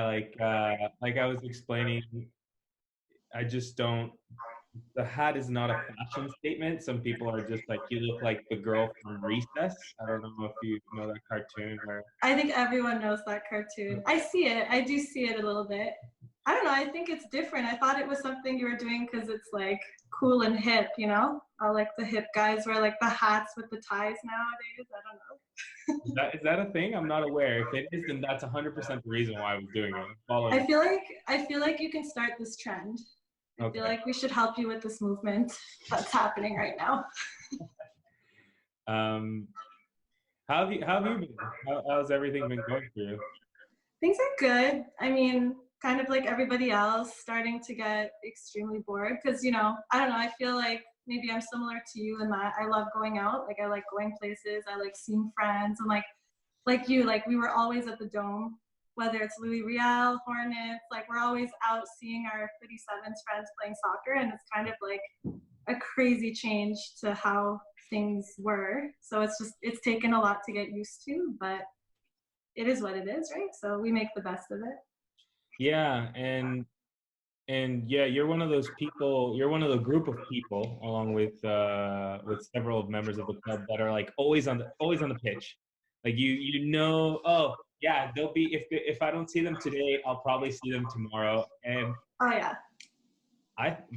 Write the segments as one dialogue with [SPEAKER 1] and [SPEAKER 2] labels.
[SPEAKER 1] Yeah, like I was explaining, I just don't. The hat is not a fashion statement. Some people are just like, you look like the girl from Recess. I don't know if you know that cartoon where.
[SPEAKER 2] I think everyone knows that cartoon. I see it. I do see it a little bit. I don't know. I think it's different. I thought it was something you were doing because it's like cool and hip, you know? Like the hip guys wear like the hats with the ties nowadays. I don't know.
[SPEAKER 1] Is that a thing? I'm not aware. If it is, then that's 100% the reason why I was doing it. Following.
[SPEAKER 2] I feel like you can start this trend. I feel
[SPEAKER 1] Okay.
[SPEAKER 2] like we should help you with this movement that's happening right now.
[SPEAKER 1] Um, how have you been? How's everything been going for you?
[SPEAKER 2] Things are good. I mean, kind of like everybody else, starting to get extremely bored because, you know, I don't know, I feel like maybe I'm similar to you in that I love going out. Like I like going places, I like seeing friends, and like you, like we were always at the Dome, whether it's Louis Real, Hornets, like we're always out seeing our 37s friends playing soccer, and it's kind of like a crazy change to how things were. So it's taken a lot to get used to, but it is what it is, right? So we make the best of it.
[SPEAKER 1] Yeah, and yeah, you're one of those people. You're one of the group of people, along with several members of the club, that are like always on the pitch. Like you know, oh yeah, they'll be if I don't see them today, I'll probably see them tomorrow. And
[SPEAKER 2] Oh yeah.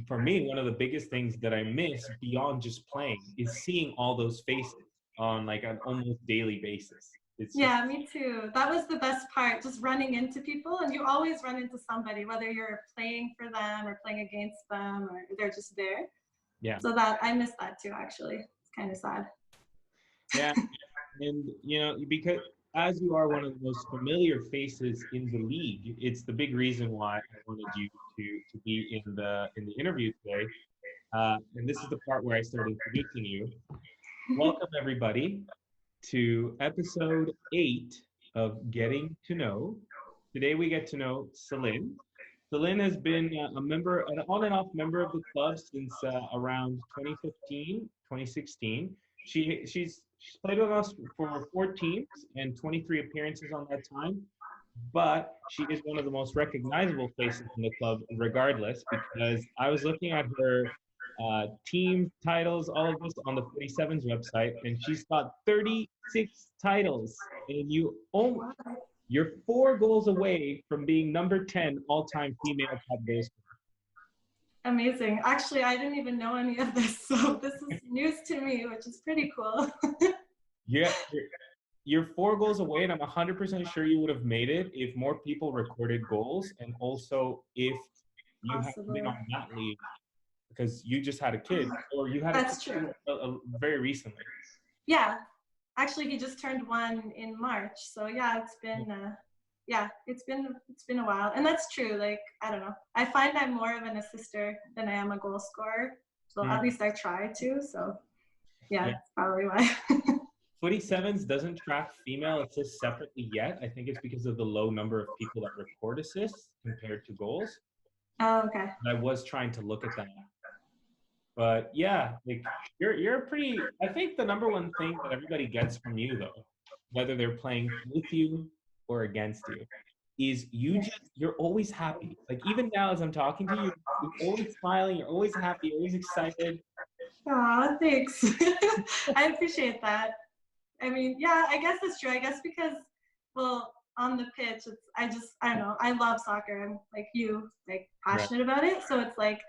[SPEAKER 1] for me, one of the biggest things that I miss beyond just playing is seeing all those faces on like an almost daily basis. It's just
[SPEAKER 2] Yeah, me too. That was the best part, just running into people. And you always run into somebody, whether you're playing for them or playing against them or they're just there.
[SPEAKER 1] yeah,
[SPEAKER 2] So that I miss that too, actually. It's kind of sad.
[SPEAKER 1] yeah. And because as you are one of the most familiar faces in the league, it's the big reason why I wanted you to be in the interview today. And this is the part where I start introducing you. Welcome everybody to episode 8 of Getting to Know. Today we get to know Selin. Selin has been a member, an on and off member of the club since around 2015, 2016. She's played with us for 4 teams and 23 appearances on that time. But she is one of the most recognizable faces in the club, regardless, because I was looking at her team titles, all of this on the 47's website, and she's got 36 titles, and you're 4 goals away from being number 10 all-time female top goal scorer.
[SPEAKER 2] Amazing. Actually, I didn't even know any of this, so this is news to me, which is pretty cool.
[SPEAKER 1] Yeah, you're 4 goals away, and I'm 100% sure you would have made it if more people recorded goals, and also if you had been
[SPEAKER 2] Possibly.
[SPEAKER 1] on that league because you just had a kid, or you had a
[SPEAKER 2] That's
[SPEAKER 1] kid
[SPEAKER 2] true.
[SPEAKER 1] very recently.
[SPEAKER 2] Yeah. Actually, he just turned 1 in March. So yeah, it's been a while. And that's true. Like, I don't know. I find I'm more of an assister than I am a goal scorer. So
[SPEAKER 1] Mm.
[SPEAKER 2] at least I try to. So yeah,
[SPEAKER 1] Yeah.
[SPEAKER 2] that's probably why.
[SPEAKER 1] Footy Sevens doesn't track female assists separately yet. I think it's because of the low number of people that record assists compared to goals.
[SPEAKER 2] Oh, okay.
[SPEAKER 1] I was trying to look at that. But yeah, like you're pretty. I think the number one thing that everybody gets from you, though, whether they're playing with you or against you, is you're always happy. Like even now as I'm talking to you, you're always smiling, you're always happy, you're always excited.
[SPEAKER 2] Aw, thanks. I appreciate that. I mean, yeah, I guess that's true. I guess because, well, on the pitch, I don't know. I love soccer. I'm like you, like
[SPEAKER 1] Right.
[SPEAKER 2] passionate about it. So it's like,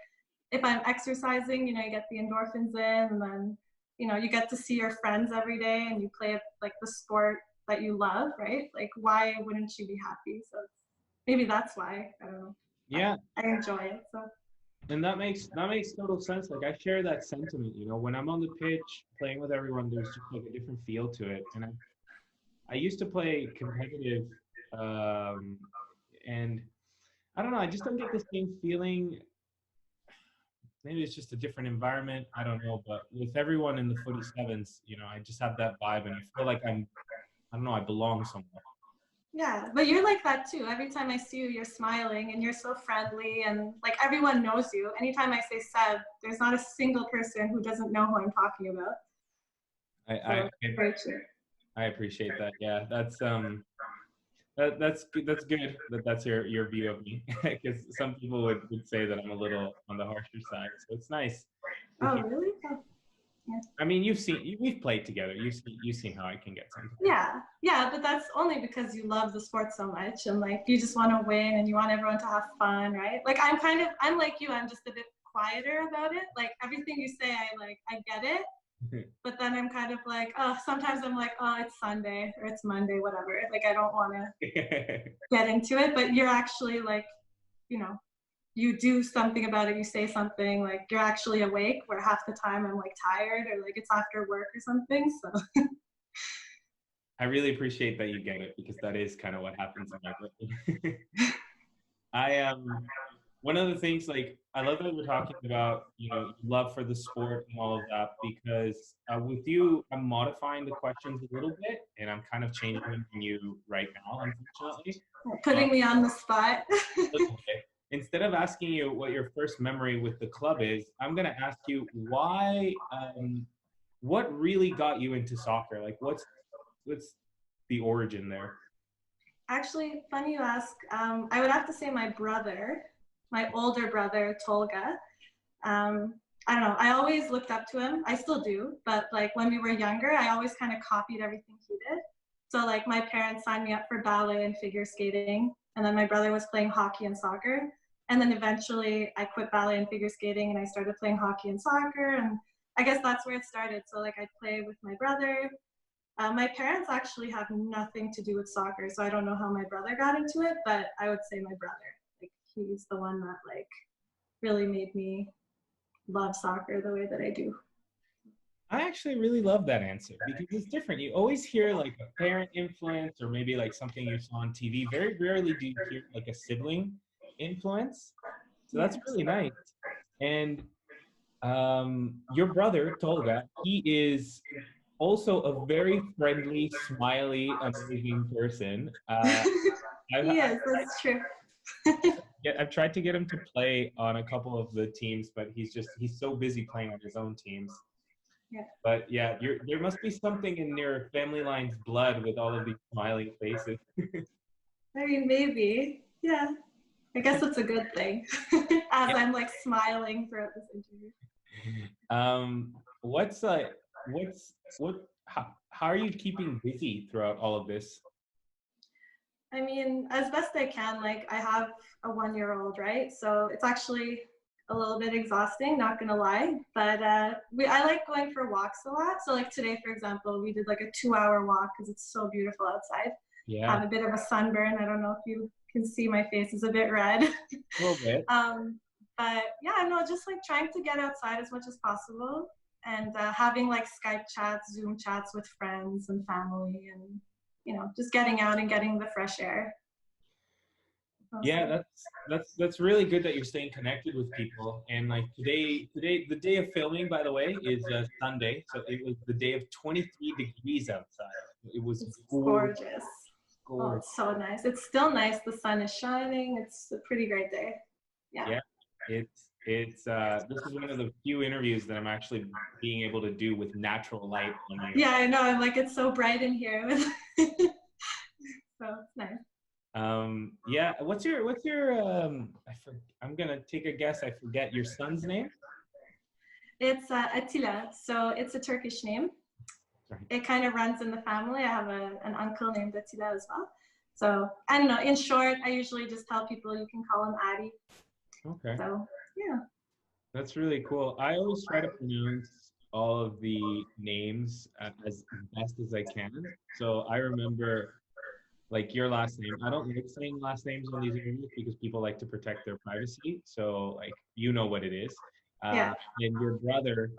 [SPEAKER 2] if I'm exercising, you know, you get the endorphins in, and then, you know, you get to see your friends every day, and you play like the sport that you love, right? Like, why wouldn't you be happy? So maybe that's why. I don't know.
[SPEAKER 1] Yeah,
[SPEAKER 2] I enjoy it. So
[SPEAKER 1] and that makes total sense. Like I share that sentiment. When I'm on the pitch playing with everyone, there's just like a different feel to it. And I used to play competitive, um, and I don't know. I just don't get the same feeling. Maybe it's just a different environment. I don't know. But with everyone in the footy sevens, I just have that vibe, and I feel like I don't know. I belong somewhere.
[SPEAKER 2] yeah, but you're like that too. Every time I see you, you're smiling and you're so friendly, and like everyone knows you. Anytime I say Seb, there's not a single person who doesn't know who I'm talking about.
[SPEAKER 1] I
[SPEAKER 2] So
[SPEAKER 1] I,
[SPEAKER 2] very true.
[SPEAKER 1] I appreciate that. Yeah, that's. That's good. That's good that that's your view of me, because some people would say that I'm a little on the harsher side. So it's nice to
[SPEAKER 2] Oh,
[SPEAKER 1] hear.
[SPEAKER 2] really? Oh, yeah.
[SPEAKER 1] I mean, we've played together. You've seen how I can get sometimes.
[SPEAKER 2] Yeah, yeah, but that's only because you love the sport so much and like you just want to win and you want everyone to have fun, right? Like I'm like you, I'm just a bit quieter about it. Like everything you say, I get it, but then I'm kind of like, oh, sometimes I'm like, oh, it's Sunday or it's Monday, whatever. Like I don't want to get into it, but you're actually like, you know, you do something about it, you say something, like you're actually awake, where half the time I'm like tired or like it's after work or something. So
[SPEAKER 1] I really appreciate that you get it, because that is kind of what happens in my brain. I one of the things, like, I love that we're talking about, love for the sport and all of that, because with you, I'm modifying the questions a little bit, and I'm kind of changing them on you right now, unfortunately.
[SPEAKER 2] putting me on the spot.
[SPEAKER 1] Okay. Instead of asking you what your first memory with the club is, I'm gonna ask you why. What really got you into soccer? Like, what's the origin there?
[SPEAKER 2] Actually, funny you ask. I would have to say my brother, my older brother, Tolga. I don't know. I always looked up to him. I still do, but like when we were younger, I always kind of copied everything he did. So like my parents signed me up for ballet and figure skating, and then my brother was playing hockey and soccer. And then eventually I quit ballet and figure skating and I started playing hockey and soccer. And I guess that's where it started. So like I play with my brother. My parents actually have nothing to do with soccer, so I don't know how my brother got into it, but I would say my brother. Like he's the one that like really made me love soccer the way that I do.
[SPEAKER 1] I actually really love that answer, because it's different. You always hear like a parent influence, or maybe like something you saw on TV. Very rarely do you hear like a sibling influence. So that's
[SPEAKER 2] Yeah.
[SPEAKER 1] really nice. And your brother, Tolga, he is also a very friendly, smiley, amazing person. I've, I've,
[SPEAKER 2] Yes, that's true.
[SPEAKER 1] I've tried to get him to play on a couple of the teams, but he's so busy playing on his own teams.
[SPEAKER 2] Yeah.
[SPEAKER 1] But yeah, there must be something in your family line's blood with all of these smiling faces.
[SPEAKER 2] I mean, maybe. Yeah. I guess it's a good thing as
[SPEAKER 1] Yeah.
[SPEAKER 2] I'm like smiling throughout this interview.
[SPEAKER 1] What's how are you keeping busy throughout all of this?
[SPEAKER 2] I mean, as best I can, like I have a 1-year-old, right? So it's actually a little bit exhausting, not gonna lie. But I like going for walks a lot. So like today, for example, we did like a 2-hour walk because it's so beautiful outside.
[SPEAKER 1] Yeah,
[SPEAKER 2] Have a bit of a sunburn. I don't know if you can see my face is a bit red.
[SPEAKER 1] a little bit.
[SPEAKER 2] But yeah, no, just like trying to get outside as much as possible and having like Skype chats, Zoom chats with friends and family and, just getting out and getting the fresh air.
[SPEAKER 1] Yeah,
[SPEAKER 2] Mostly.
[SPEAKER 1] that's really good that you're staying connected with people. And like today, the day of filming, by the way, is Sunday. So it was the day of 23 degrees outside. It was
[SPEAKER 2] It's
[SPEAKER 1] gorgeous,
[SPEAKER 2] gorgeous. Oh,
[SPEAKER 1] gorgeous.
[SPEAKER 2] it's so nice. It's still nice. The sun is shining. It's a pretty great day. Yeah.
[SPEAKER 1] Yeah, this is one of the few interviews that I'm actually being able to do with natural light on you.
[SPEAKER 2] Yeah, I know. I'm like, it's so bright in here. So it's nice.
[SPEAKER 1] Yeah, what's your I'm gonna take a guess. I forget your son's name.
[SPEAKER 2] It's Attila. So it's a Turkish name.
[SPEAKER 1] Sorry.
[SPEAKER 2] It kind of runs in the family. I have an uncle named Attila as well. So I don't know. In short, I usually just tell people you can call him Addy.
[SPEAKER 1] Okay.
[SPEAKER 2] So yeah.
[SPEAKER 1] That's really cool. I always try to pronounce all of the names as best as I can. So I remember, like, your last name. I don't like saying last names on these interviews because people like to protect their privacy. So, like, you know what it is.
[SPEAKER 2] Yeah.
[SPEAKER 1] And your brother,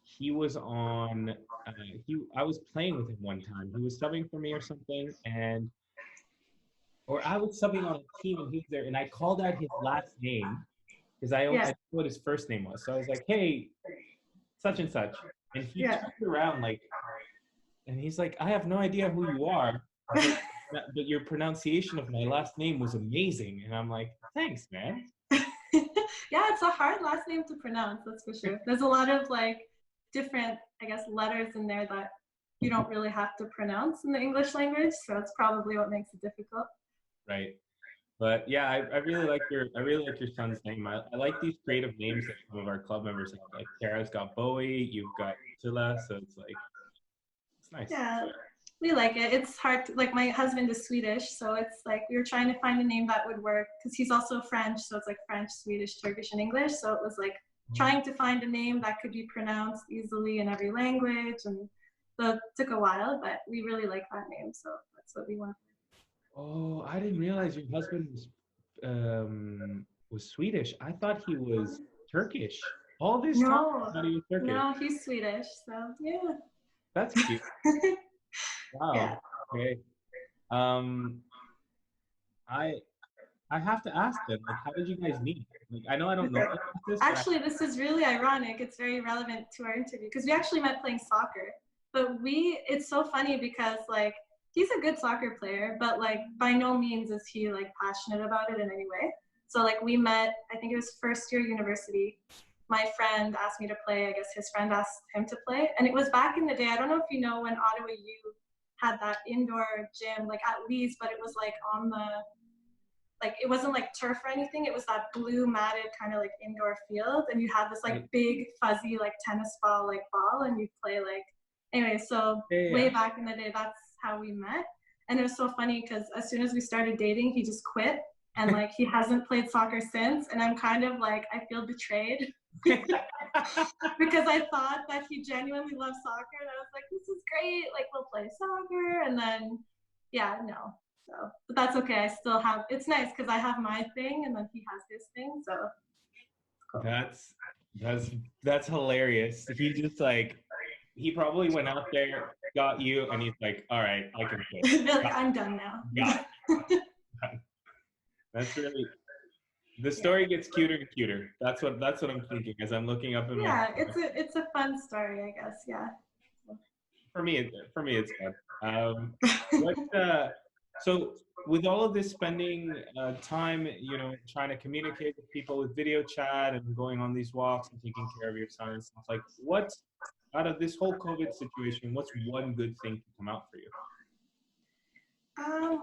[SPEAKER 1] he was on. I was playing with him one time. He was subbing for me or something, or I was subbing on a team and he was there, and I called out his last name because I
[SPEAKER 2] Yeah.
[SPEAKER 1] knew what his first name was. So I was like, "Hey, such and such," and he
[SPEAKER 2] Yeah.
[SPEAKER 1] turned around like, and he's like, "I have no idea who you are, but your pronunciation of my last name was amazing." And I'm like, "Thanks, man."
[SPEAKER 2] Yeah, it's a hard last name to pronounce, that's for sure. There's a lot of like different, I guess, letters in there that you don't really have to pronounce in the English language. So it's probably what makes it difficult.
[SPEAKER 1] Right. But yeah, I really like your son's name. I like these creative names that some of our club members have. Like Tara's got Bowie, you've got Silla, so it's like it's nice.
[SPEAKER 2] Yeah, we like it. It's hard to, like my husband is Swedish, so it's like we were trying to find a name that would work because he's also French, so it's like French, Swedish, Turkish, and English. So it was like trying to find a name that could be pronounced easily in every language, and so it took a while, but we really like that name, so that's what we want.
[SPEAKER 1] Oh, I didn't realize your husband was Swedish. I thought he was Turkish. All this time, I
[SPEAKER 2] No,
[SPEAKER 1] thought he was Turkish.
[SPEAKER 2] no, he's Swedish, so yeah.
[SPEAKER 1] That's cute.
[SPEAKER 2] Yeah.
[SPEAKER 1] Wow. Okay. Um, I I have to ask then, like, how did you guys meet? Like, I know I don't know
[SPEAKER 2] Okay.
[SPEAKER 1] about this, but
[SPEAKER 2] Actually, this is really ironic. It's very relevant to our interview because we actually met playing soccer. But it's so funny because like he's a good soccer player, but like by no means is he like passionate about it in any way. So like we met, I think it was first year university. My friend asked me to play. I guess his friend asked him to play, and it was back in the day. I don't know if you know when Ottawa U had that indoor gym, like at Lee's, but it was like on the like it wasn't like turf or anything. It was that blue matted kind of like indoor field, and you had this like big fuzzy like tennis ball like ball, and you play like anyway. So way
[SPEAKER 1] yeah.
[SPEAKER 2] back in the day, that's how we met, and it was so funny because as soon as we started dating, he just quit, and like he hasn't played soccer since, and I'm kind of like I feel betrayed because I thought that he genuinely loved soccer, and I was like, this is great, like we'll play soccer, and then yeah, no. So, but that's okay. I still have. It's nice because I have my thing, and then he has his thing. So cool.
[SPEAKER 1] That's that's that's hilarious. He just like he probably went out there, got you, and he's like, all right, I can quit.
[SPEAKER 2] Like, I'm done now.
[SPEAKER 1] Got it. That's really the story gets cuter and cuter. That's what I'm thinking as I'm looking up in my.
[SPEAKER 2] Yeah, it's a fun story, I guess. Yeah.
[SPEAKER 1] For me it's fun. What so with all of this spending time, trying to communicate with people with video chat and going on these walks and taking care of your son and stuff, like what out of this whole COVID situation, what's one good thing to come out for you?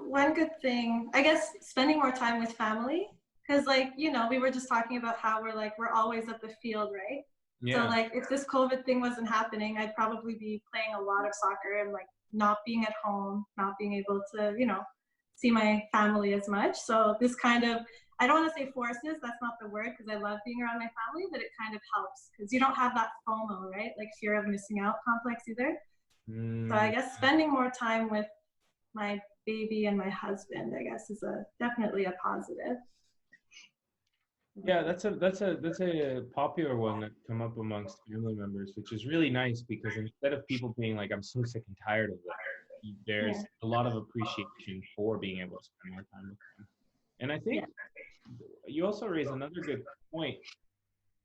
[SPEAKER 2] One good thing, I guess, spending more time with family, because like we were just talking about how we're always at the field, right? So
[SPEAKER 1] Yeah.
[SPEAKER 2] like if this COVID thing wasn't happening, I'd probably be playing a lot of soccer and like not being at home, not being able to, see my family as much. So this kind of, I don't want to say forces, that's not the word because I love being around my family, but it kind of helps because you don't have that FOMO, right? Like fear of missing out complex either. So I
[SPEAKER 1] Mm,
[SPEAKER 2] guess spending more time with my baby and my husband, I guess, is definitely a positive.
[SPEAKER 1] yeah, that's a popular one that come up amongst family members, which is really nice because instead of people being like, I'm so sick and tired of it,
[SPEAKER 2] Yeah.
[SPEAKER 1] there's a lot of appreciation for being able to spend more time with them. And I
[SPEAKER 2] Yeah.
[SPEAKER 1] think you also raise another good point.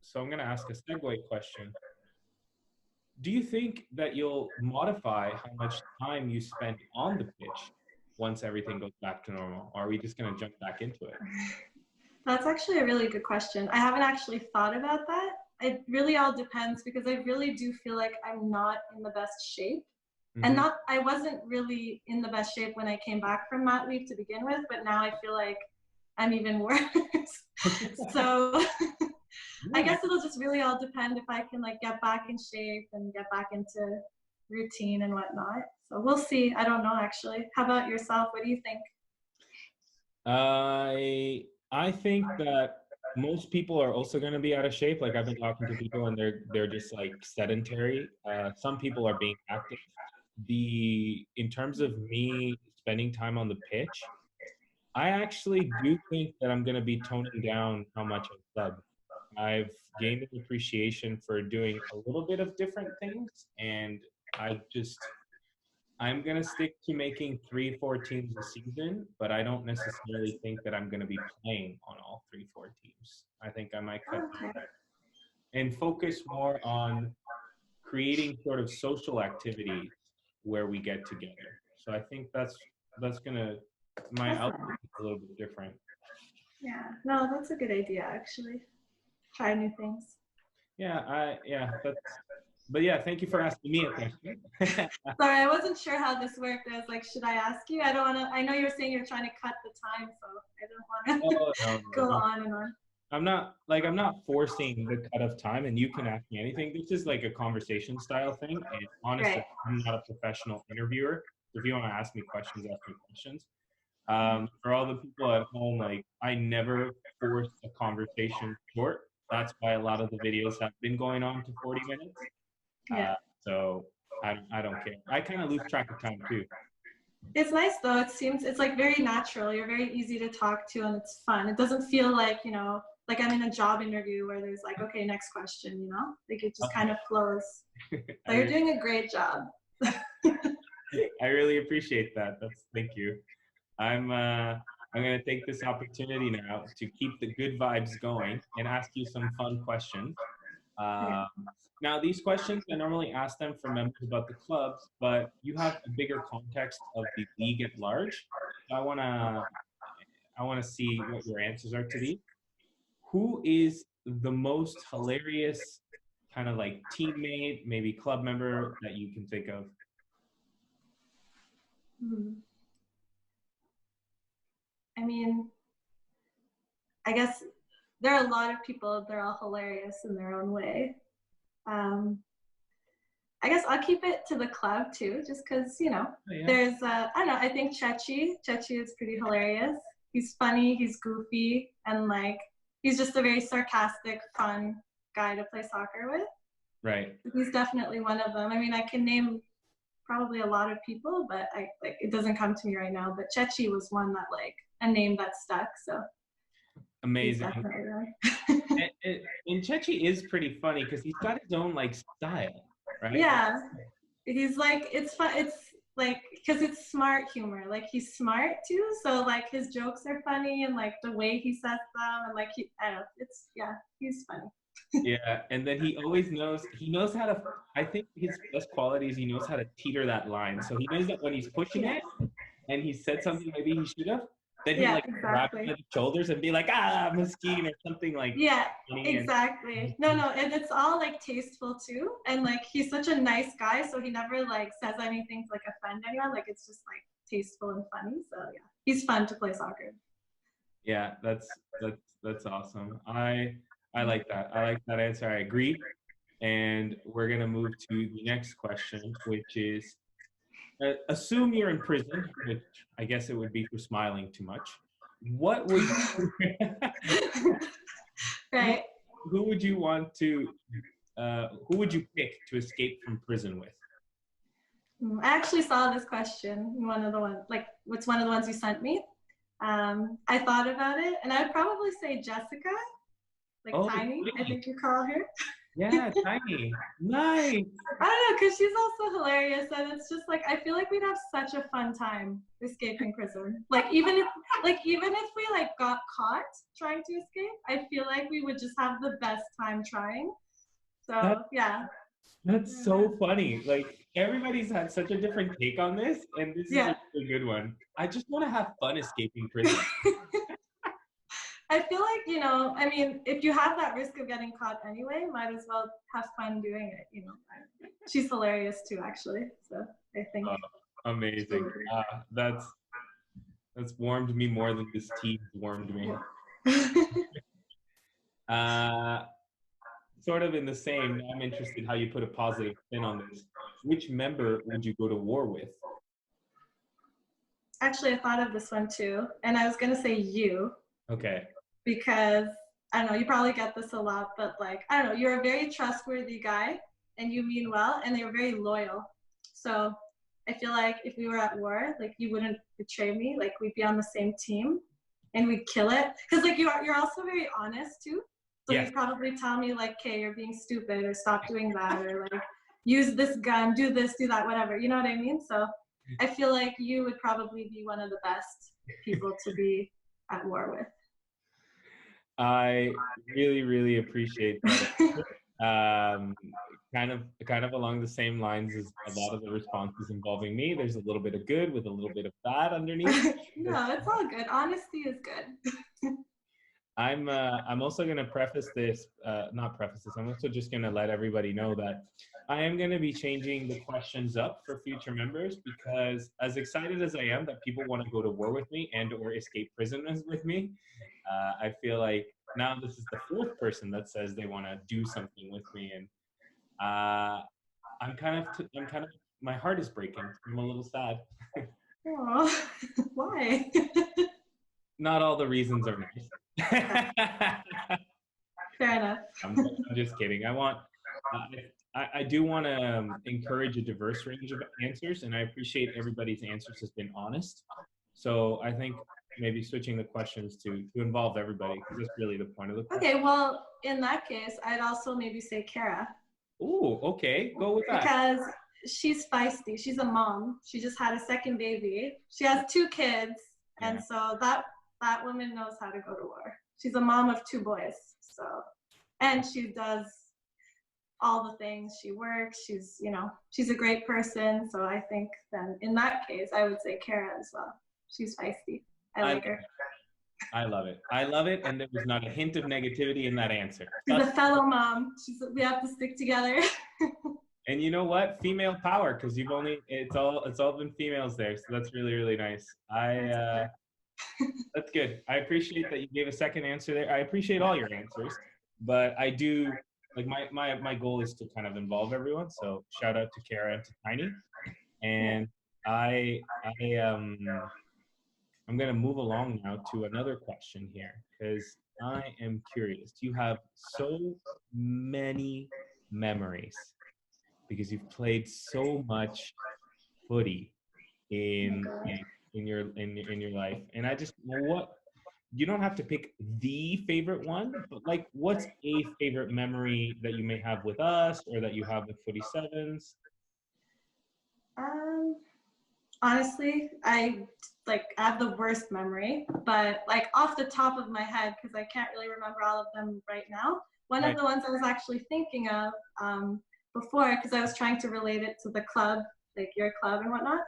[SPEAKER 1] So I'm going to ask a segue question. Do you think that you'll modify how much time you spend on the pitch once everything goes back to normal? Or are we just going to jump back into it?
[SPEAKER 2] That's actually a really good question. I haven't actually thought about that. It really all depends because I really do feel like I'm not in the best shape. And
[SPEAKER 1] Mm-hmm.
[SPEAKER 2] I wasn't really in the best shape when I came back from mat leave to begin with, but now I feel like I'm even worse. So I
[SPEAKER 1] Yeah.
[SPEAKER 2] guess it'll just really all depend if I can like get back in shape and get back into routine and whatnot. So we'll see. I don't know actually. How about yourself? What do you think?
[SPEAKER 1] I think that most people are also going to be out of shape. Like I've been talking to people and they're just like sedentary. Some people are being active. In terms of me spending time on the pitch, I actually do think that I'm going to be toning down how much I sub. I've gained an appreciation for doing a little bit of different things, and I'm going to stick to making 3, 4 teams a season, but I don't necessarily think that I'm going to be playing on all 3, 4 teams. I think I might cut
[SPEAKER 2] Okay.
[SPEAKER 1] down and focus more on creating sort of social activities where we get together. So I think that's going to, my
[SPEAKER 2] That's
[SPEAKER 1] outlook
[SPEAKER 2] nice.
[SPEAKER 1] is a little bit different.
[SPEAKER 2] Yeah. No, that's a good idea actually. Try new things.
[SPEAKER 1] Yeah, But yeah, thank you for asking me a question.
[SPEAKER 2] Sorry, I wasn't sure how this worked. I was like, should I ask you? I don't want to. I know you were saying you're trying to cut the time, so I don't want to
[SPEAKER 1] Oh, no,
[SPEAKER 2] go
[SPEAKER 1] no.
[SPEAKER 2] on and on.
[SPEAKER 1] I'm not forcing the cut of time, and you can ask me anything. This is like a conversation style thing. And honestly,
[SPEAKER 2] Right.
[SPEAKER 1] I'm not a professional interviewer. So if you want to ask me questions, ask me questions. For all the people at home, like I never force a conversation short. That's why a lot of the videos have been going on to 40 minutes.
[SPEAKER 2] Yeah.
[SPEAKER 1] So I don't care. I kind of lose track of time too.
[SPEAKER 2] It's nice though. It seems it's like very natural. You're very easy to talk to, and it's fun. It doesn't feel like like I'm in a job interview where there's like, okay, next question. Like it just kind of flows. So you're doing a great job.
[SPEAKER 1] I really appreciate that. Thank you. I'm going to take this opportunity now to keep the good vibes going and ask you some fun questions. Now, these questions, I normally ask them for members about the club, but you have a bigger context of the league at large. So I want to see what your answers are to these. Who is the most hilarious kind of like teammate, maybe club member that you can think of?
[SPEAKER 2] I mean, I guess there are a lot of people. They're all hilarious in their own way. I guess I'll keep it to the club too, just because there's I don't know. I think Chechi is pretty hilarious. He's funny, he's goofy, and like he's just a very sarcastic, fun guy to play soccer with.
[SPEAKER 1] Right.
[SPEAKER 2] He's definitely one of them. I mean, I can name probably a lot of people, but it doesn't come to me right now. But Chechi was one that a name that stuck. So
[SPEAKER 1] amazing. And Chechi is pretty funny because he's got his own style, right?
[SPEAKER 2] Yeah, he's it's fun. It's because it's smart humor. Like he's smart too, so his jokes are funny and the way he says them and I don't know. He's funny.
[SPEAKER 1] Yeah, and then he knows how to. I think his best quality is he knows how to teeter that line. So he knows that when he's pushing it, and he said something maybe he should have, then he grab him at the shoulders and be like, Mesquine, or something like.
[SPEAKER 2] Yeah, exactly. No, and it's all tasteful too, and he's such a nice guy, so he never says anything to offend anyone. It's just tasteful and funny. So yeah, he's fun to play soccer.
[SPEAKER 1] Yeah, that's awesome. I like that. I like that answer. I agree. And we're gonna move to the next question, which is, assume you're in prison, which I guess it would be for smiling too much. What would you,
[SPEAKER 2] right?
[SPEAKER 1] Who would you want to? Who would you pick to escape from prison with?
[SPEAKER 2] I actually saw this question in one of the ones, what's one of the ones you sent me. I thought about it, and I'd probably say Jessica, Tiny. Really? I think you call her.
[SPEAKER 1] Yeah, Tiny. Nice.
[SPEAKER 2] I don't know, because she's also hilarious, and it's just I feel like we'd have such a fun time escaping prison. Even if we got caught trying to escape, I feel like we would just have the best time trying. So yeah.
[SPEAKER 1] That's so funny. Everybody's had such a different take on this, and this is a really good one. I just want to have fun escaping prison.
[SPEAKER 2] I feel I mean, if you have that risk of getting caught anyway, might as well have fun doing it, She's hilarious too, actually. So I think.
[SPEAKER 1] Amazing. That's warmed me more than this tea warmed me. Sort of in the same, I'm interested how you put a positive spin on this. Which member would you go to war with?
[SPEAKER 2] Actually, I thought of this one too, and I was going to say you.
[SPEAKER 1] Okay.
[SPEAKER 2] Because, I don't know, you probably get this a lot, but I don't know, you're a very trustworthy guy, and you mean well, and you're very loyal. So I feel like if we were at war, you wouldn't betray me. We'd be on the same team, and we'd kill it. Because you're also very honest too. So you'd probably tell me okay, you're being stupid, or stop doing that, or use this gun, do this, do that, whatever. You know what I mean? So I feel like you would probably be one of the best people to be at war with.
[SPEAKER 1] I really, really appreciate that. Kind of along the same lines as a lot of the responses involving me. There's a little bit of good with a little bit of bad underneath.
[SPEAKER 2] No, it's all good. Honesty is good.
[SPEAKER 1] I'm also going to preface this, not preface this, I'm also just going to let everybody know that I am going to be changing the questions up for future members because as excited as I am that people want to go to war with me and or escape prisoners with me, I feel like now this is the fourth person that says they want to do something with me, and uh, I'm kind of, my heart is breaking. I'm a little sad.
[SPEAKER 2] Oh, why?
[SPEAKER 1] Not all the reasons are nice.
[SPEAKER 2] Fair enough.
[SPEAKER 1] I'm just kidding. I do want to encourage a diverse range of answers, and I appreciate everybody's answers has been honest. So I think maybe switching the questions to involve everybody because that's really the point of the question.
[SPEAKER 2] Okay, well, in that case, I'd also maybe say Kara
[SPEAKER 1] Ooh, okay, go with that.
[SPEAKER 2] because she's feisty. She's a mom. She just had a second baby. She has two kids, and
[SPEAKER 1] Yeah.
[SPEAKER 2] so that woman knows how to go to war. She's a mom of two boys, so and she does all the things. She works. She's a great person. So I think then in that case, I would say Kara as well. She's feisty. I
[SPEAKER 1] I
[SPEAKER 2] like her.
[SPEAKER 1] I love it. I love it, and there was not a hint of negativity in that answer.
[SPEAKER 2] She's a fellow mom. We have to stick together.
[SPEAKER 1] And you know what? Female power, because it's all been females there, so that's really really nice. That's good. I appreciate that you gave a second answer there. I appreciate all your answers, but I do like my goal is to kind of involve everyone. So shout out to Kara and to Tiny, and I'm gonna move along now to another question here because I am curious. You have so many memories because you've played so much footy in in your life, and I just what you don't have to pick the favorite one, but like what's a favorite memory that you may have with us or that you have with footy sevens?
[SPEAKER 2] um, Honestly, I have the worst memory, but like off the top of my head, because I can't really remember all of them right now. One of
[SPEAKER 1] Right.
[SPEAKER 2] the ones I was actually thinking of before, because I was trying to relate it to the club, like your club and whatnot.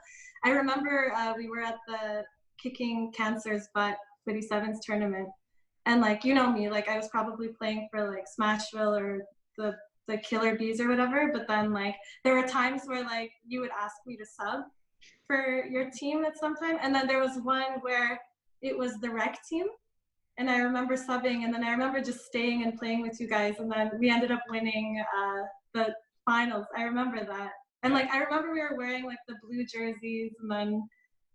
[SPEAKER 2] I remember we were at the Kicking Cancer's Butt Footy Sevens tournament, and like you know me, like I was probably playing for like Smashville or the Killer Bees or whatever. But then like there were times where like you would ask me to sub for your team at some time. And then there was one where it was the rec team. And I remember subbing, and then I remember just staying and playing with you guys. And then we ended up winning the finals. I remember that. And like, I remember we were wearing like the blue jerseys, and then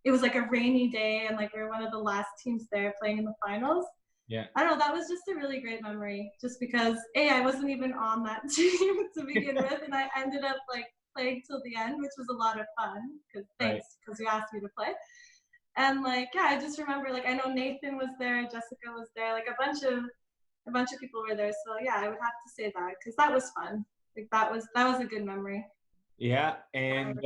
[SPEAKER 2] it was like a rainy day, and like we were one of the last teams there playing in the finals.
[SPEAKER 1] Yeah.
[SPEAKER 2] I don't know, that was just a really great memory just because I wasn't even on that team to begin with, and I ended up like playing till the end, which was a lot of fun because
[SPEAKER 1] Right.
[SPEAKER 2] you asked me to play. And like I just remember like I know Nathan was there, Jessica was there, like a bunch of people were there. So yeah, I would have to say that because that was fun. Like that was a good memory.
[SPEAKER 1] Yeah, and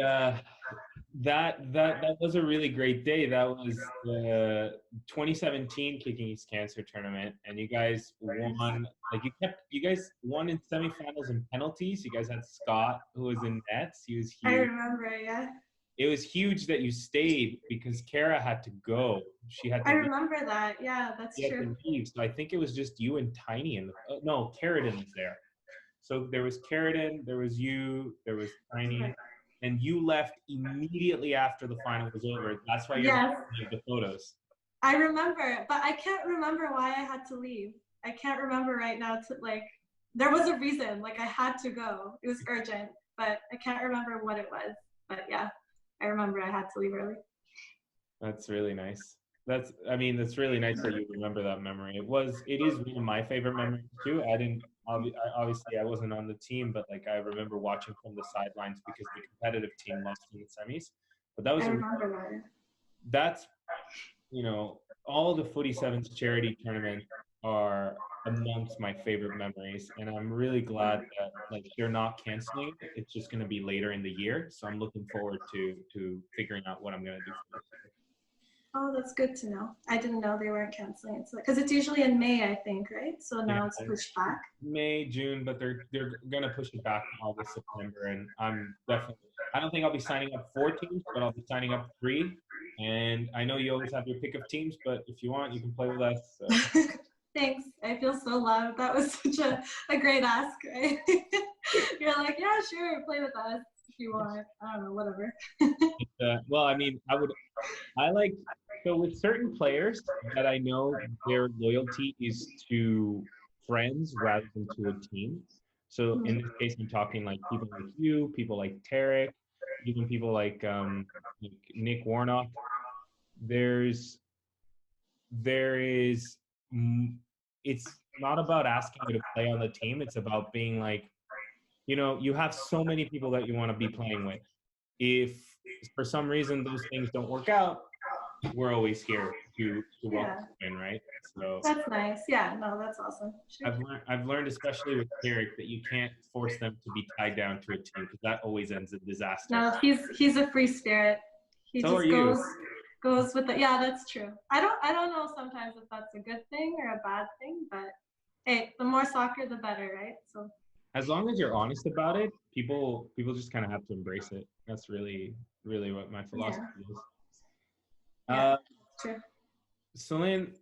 [SPEAKER 1] that was a really great day. That was the 2017 Kicking East Cancer tournament, and you guys won. Like you guys won in semifinals and penalties. You guys had Scott, who was in nets. He was
[SPEAKER 2] I
[SPEAKER 1] huge.
[SPEAKER 2] remember, yeah.
[SPEAKER 1] It was huge that you stayed because Kara had to go. She had to.
[SPEAKER 2] I remember that. Yeah, that's
[SPEAKER 1] she had
[SPEAKER 2] true.
[SPEAKER 1] to leave. So I think it was just you and Tiny and no, Carradine was there. So there was Carradine, there was you, there was Tiny, and you left immediately after the final was over. That's why you're not
[SPEAKER 2] Yes,
[SPEAKER 1] in the photos.
[SPEAKER 2] I remember, but I can't remember why I had to leave. I can't remember right now. To like, there was a reason. Like I had to go. It was urgent, but I can't remember what it was. But yeah, I remember I had to leave early.
[SPEAKER 1] That's really nice. That's really nice that you remember that memory. It is one of my favorite memories too. Obviously I wasn't on the team, but like I remember watching from the sidelines because the competitive team lost in the semis. But
[SPEAKER 2] I remember that.
[SPEAKER 1] that's all the Footy Sevens charity tournaments are amongst my favorite memories, and I'm really glad that like they're not canceling it. It's just going to be later in the year, so I'm looking forward to figuring out what I'm going to do for this year.
[SPEAKER 2] Oh, that's good to know. I didn't know they weren't canceling it. Because it's usually in May, I think, right? So now it's
[SPEAKER 1] Yeah,
[SPEAKER 2] pushed back.
[SPEAKER 1] May, June, but they're gonna push it back to August, September, and I'm definitely. I don't think I'll be signing up 4 teams, but I'll be signing up 3. And I know you always have your pick of teams, but if you want, you can play with us. So.
[SPEAKER 2] Thanks. I feel so loved. That was such a great ask, right? You're like, yeah, sure, play with us if you want. I don't know, whatever.
[SPEAKER 1] Well, I mean, I like, so with certain players that I know their loyalty is to friends rather than to a team. So in this case, I'm talking like people like you, people like Tarek, even people like Nick Warnock. There's there is it's not about asking you to play on the team. It's about being like, you have so many people that you want to be playing with. If for some reason those things don't work out, we're always here to welcome
[SPEAKER 2] Yeah,
[SPEAKER 1] you in, right? So
[SPEAKER 2] that's nice. Yeah, no, that's awesome. Sure.
[SPEAKER 1] I've learned especially with Tarek that you can't force them to be tied down to a team because that always ends in disaster.
[SPEAKER 2] No, he's a free spirit. He
[SPEAKER 1] So are
[SPEAKER 2] just
[SPEAKER 1] you.
[SPEAKER 2] goes with the, yeah, that's true. I don't know sometimes if that's a good thing or a bad thing, but hey, the more soccer the better, right? So
[SPEAKER 1] As long as you're honest about it, people just kind of have to embrace it. That's really what my
[SPEAKER 2] yeah,
[SPEAKER 1] philosophy is.
[SPEAKER 2] yeah,
[SPEAKER 1] Uh,
[SPEAKER 2] true.
[SPEAKER 1] Celine,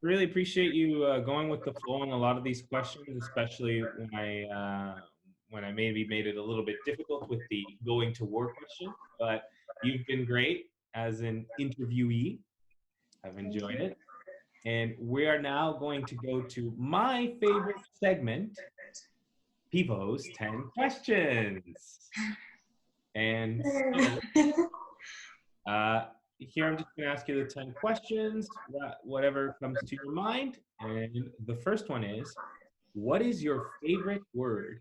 [SPEAKER 1] really appreciate you going with the flow on a lot of these questions, especially when I maybe made it a little bit difficult with the going to war question. But you've been great as an interviewee. I've
[SPEAKER 2] Thank
[SPEAKER 1] enjoyed
[SPEAKER 2] you.
[SPEAKER 1] it. And we are now going to go to my favorite segment, Pivo's 10 questions. And so, uh, here I'm just going to ask you the 10 questions, whatever comes to your mind. And the first one is, what is your favorite word?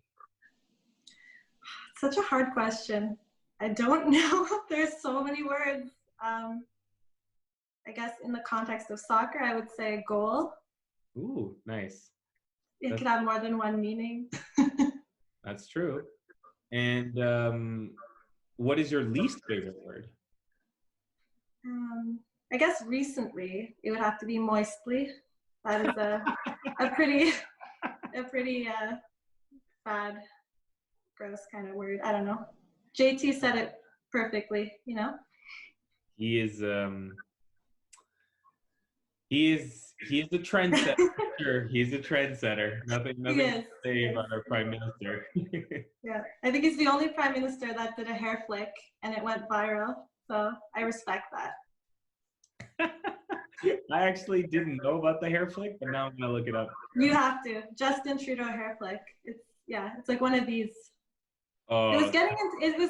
[SPEAKER 2] Such a hard question. I don't know. There's so many words. I guess in the context of soccer, I would say goal.
[SPEAKER 1] Ooh, nice.
[SPEAKER 2] It
[SPEAKER 1] That's,
[SPEAKER 2] could have more than one meaning.
[SPEAKER 1] that's true. And what is your least favorite word?
[SPEAKER 2] Um, I guess recently it would have to be moistly. That is a pretty bad, gross kind of word. I don't know. JT said it perfectly, you know?
[SPEAKER 1] He is he is the trendsetter. Sure, he's a trendsetter.
[SPEAKER 2] He
[SPEAKER 1] Nothing to
[SPEAKER 2] is. He
[SPEAKER 1] say
[SPEAKER 2] is.
[SPEAKER 1] about our prime minister.
[SPEAKER 2] Yeah. I think he's the only prime minister that did a hair flick and it went viral. So I respect that.
[SPEAKER 1] I actually didn't know about the hair flick, but now I'm gonna look it up.
[SPEAKER 2] You have to. Justin Trudeau hair flick. It's like one of these.
[SPEAKER 1] Oh,
[SPEAKER 2] It was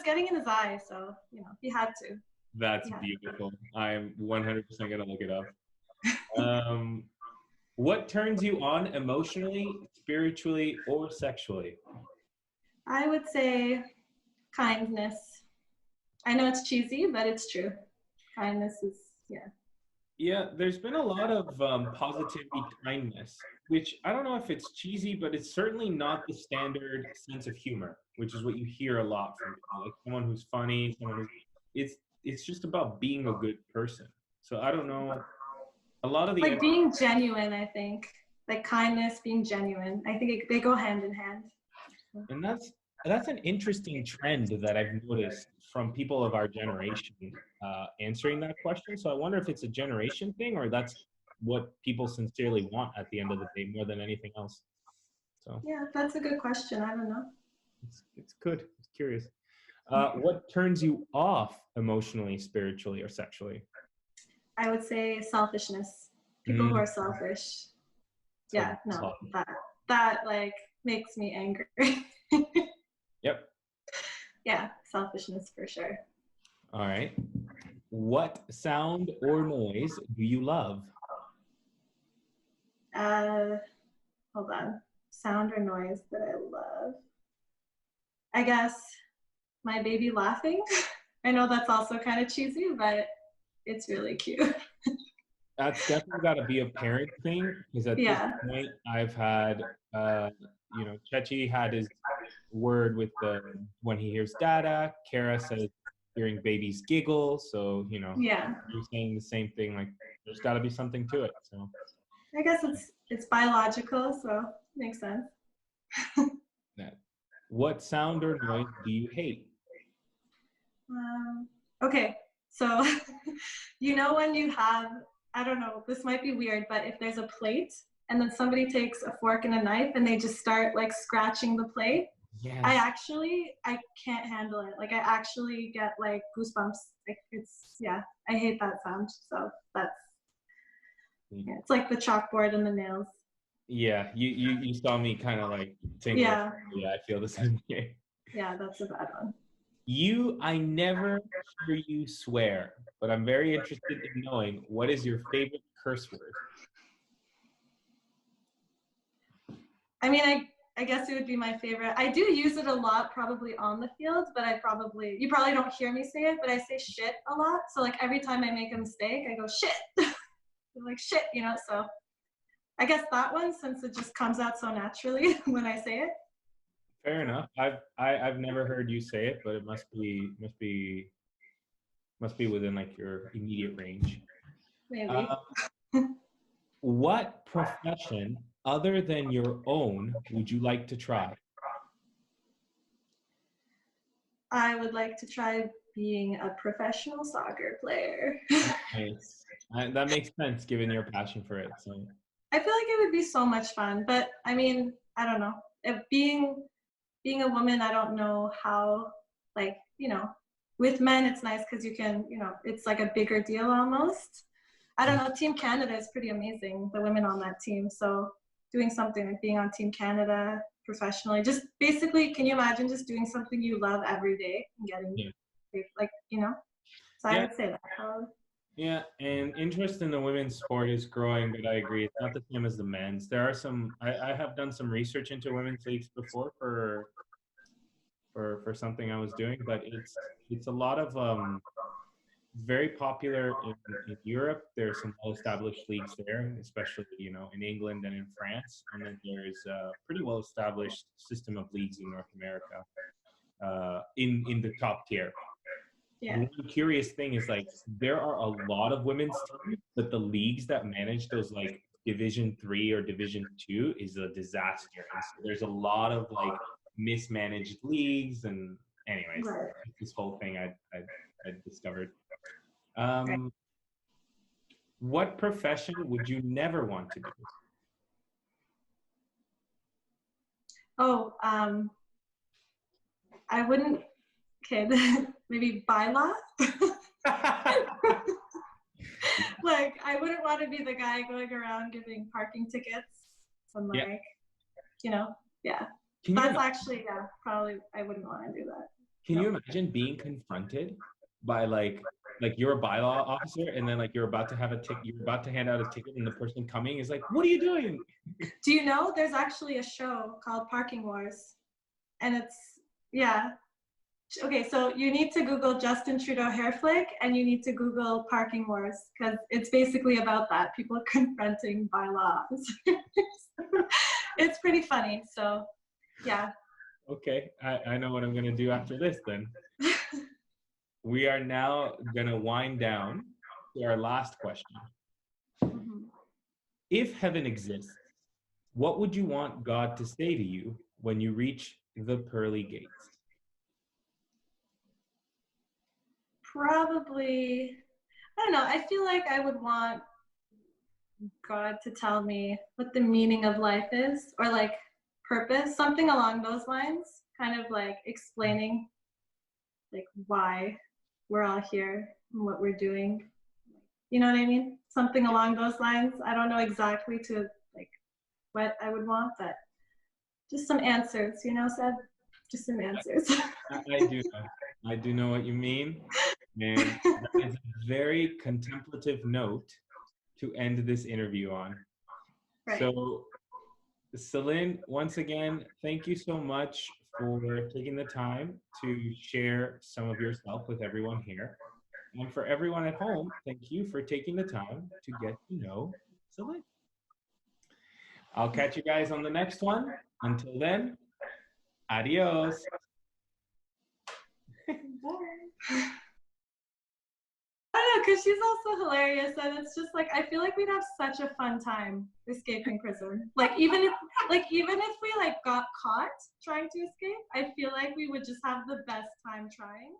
[SPEAKER 2] getting in his eye, so he had to.
[SPEAKER 1] that's
[SPEAKER 2] Yeah.
[SPEAKER 1] beautiful. I'm 100% gonna look it up. Um, what turns you on emotionally, spiritually, or sexually?
[SPEAKER 2] I would say kindness. I know it's cheesy, but it's true. Kindness is, yeah.
[SPEAKER 1] Yeah, there's been a lot of positivity, kindness, which I don't know if it's cheesy, but it's certainly not the standard sense of humor, which is what you hear a lot from people, like someone who's funny, someone who's it's just about being a good person. So I don't know. A lot of the
[SPEAKER 2] Like being genuine, I think. Like kindness, being genuine. I think they go hand in hand.
[SPEAKER 1] and that's an interesting trend that I've noticed from people of our generation answering that question. So I wonder if it's a generation thing or that's what people sincerely want at the end of the day more than anything else. So
[SPEAKER 2] Yeah, that's a good question. I don't know.
[SPEAKER 1] it's good. It's curious. What turns you off emotionally, spiritually, or sexually?
[SPEAKER 2] I would say selfishness. People who are selfish.
[SPEAKER 1] So,
[SPEAKER 2] Yeah, no, that like makes me angry.
[SPEAKER 1] yep.
[SPEAKER 2] Yeah, selfishness for sure.
[SPEAKER 1] All right. What sound or noise do you love?
[SPEAKER 2] Hold on. Sound or noise that I love. I guess my baby laughing. I know that's also kind of cheesy, but it's really cute.
[SPEAKER 1] That's definitely got to be a parent thing because at this
[SPEAKER 2] Yeah.
[SPEAKER 1] point, I've had, Chechi had his word with the when he hears dada. Kara says hearing babies giggle. So,
[SPEAKER 2] Yeah.
[SPEAKER 1] you're saying the same thing. Like, there's got to be something to it. So,
[SPEAKER 2] I guess it's biological, so makes sense.
[SPEAKER 1] that. What sound or noise do you hate?
[SPEAKER 2] Okay, so when you have, I don't know, this might be weird, but if there's a plate and then somebody takes a fork and a knife and they just start like scratching the plate.
[SPEAKER 1] Yes.
[SPEAKER 2] I can't handle it. Like I actually get like goosebumps. Like I hate that sound. So it's like the chalkboard and the nails.
[SPEAKER 1] Yeah, you saw me kind of like tingle.
[SPEAKER 2] Yeah.
[SPEAKER 1] Yeah, I feel the same way.
[SPEAKER 2] Yeah, that's a bad one.
[SPEAKER 1] I never hear you swear, but I'm very interested in knowing what is your favorite curse word?
[SPEAKER 2] I mean, I guess it would be my favorite. I do use it a lot probably on the field, but you probably don't hear me say it, but I say shit a lot. So like every time I make a mistake, I go shit. Like shit, so I guess that one, since it just comes out so naturally when I say it.
[SPEAKER 1] Fair enough. I've never heard you say it, but it must be within like your immediate range.
[SPEAKER 2] Maybe.
[SPEAKER 1] What profession other than your own would you like to try?
[SPEAKER 2] I would like to try being a professional soccer player.
[SPEAKER 1] Nice. That makes sense given your passion for it. So
[SPEAKER 2] I feel like it would be so much fun, but I mean, I don't know. If being a woman, I don't know how, like, with men, it's nice because you can, it's like a bigger deal almost. I don't know. Team Canada is pretty amazing, the women on that team. So doing something like being on Team Canada professionally, just basically, can you imagine just doing something you love every day and getting, like, so I would say that probably.
[SPEAKER 1] Yeah, and interest in the women's sport is growing, but I agree it's not the same as the men's. There are some. I have done some research into women's leagues before for something I was doing, but it's a lot of very popular in Europe. There's some well-established leagues there, especially in England and in France, and then there's a pretty well-established system of leagues in North America, in the top tier.
[SPEAKER 2] Yeah.
[SPEAKER 1] One curious thing is like there are a lot of women's teams, but the leagues that manage those like Division 3 or Division 2 is a disaster. And so there's a lot of like mismanaged leagues, and anyways,
[SPEAKER 2] Right.
[SPEAKER 1] this whole thing I discovered.
[SPEAKER 2] Right.
[SPEAKER 1] What profession would you never want to do?
[SPEAKER 2] Oh, I wouldn't. Okay, maybe bylaw. Like I wouldn't want to be the guy going around giving parking tickets and like, yeah. That's actually, probably I wouldn't want to do that.
[SPEAKER 1] Can you imagine being confronted by like you're a bylaw officer and then like you're about to hand out a ticket and the person coming is like, what are you doing?
[SPEAKER 2] Do you know there's actually a show called Parking Wars, and okay, so you need to Google Justin Trudeau hair flick and you need to Google Parking Wars because it's basically about that, people confronting bylaw officers. It's pretty funny, so yeah.
[SPEAKER 1] Okay, I know what I'm gonna do after this then. We are now gonna wind down to our last question.
[SPEAKER 2] Mm-hmm.
[SPEAKER 1] If heaven exists, what would you want God to say to you when you reach the pearly gates?
[SPEAKER 2] Probably, I don't know, I feel like I would want God to tell me what the meaning of life is, or like purpose, something along those lines, kind of like explaining like why we're all here and what we're doing. You know what I mean? Something along those lines. I don't know exactly to like what I would want, but just some answers, Seb? Just some answers.
[SPEAKER 1] I do know what you mean. And that is a very contemplative note to end this interview on. Right. So, Selin, once again, thank you so much for taking the time to share some of yourself with everyone here. And for everyone at home, thank you for taking the time to get to know Selin. I'll catch you guys on the next one. Until then, adios.
[SPEAKER 2] Bye. I don't know, because she's also hilarious, and it's just like I feel like we'd have such a fun time escaping prison. Like even if we like got caught trying to escape, I feel like we would just have the best time trying.